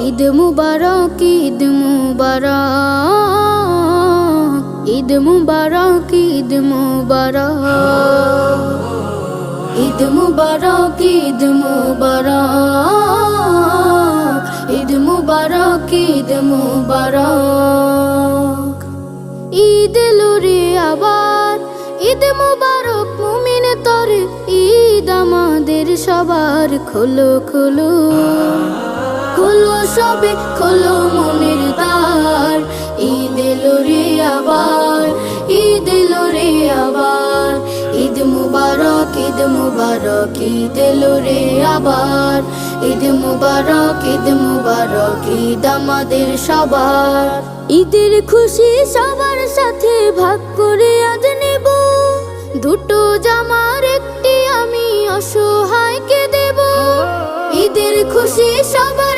ঈদ মুবারক, ঈদ মুবারক, ঈদ মুবারক, ঈদ মুবারক, ঈদ মুবারক, ঈদ মুবারক, ঈদ মুবারক, ঈদ মুবারক। ঈদ এলো রে আবার, ঈদ মুবারক মুমিন তরে, ঈদ আমাদের সবার। খোলো খোলো খোলো সবে খোলো মনের দ্বার, ঈদ এলো রে আবার, ঈদ এলো রে আবার। ঈদ মুবারক, ঈদ মুবারক, ঈদ এলো রে আবার। ঈদ মুবারক, ঈদ মুবারক, ঈদ আমাদের সবার। ঈদের খুশি সবার সাথে ভাগ করে আজ নেব, দুটো জামার একটি আমি অসহায়কে দেব। ঈদের খুশি সবার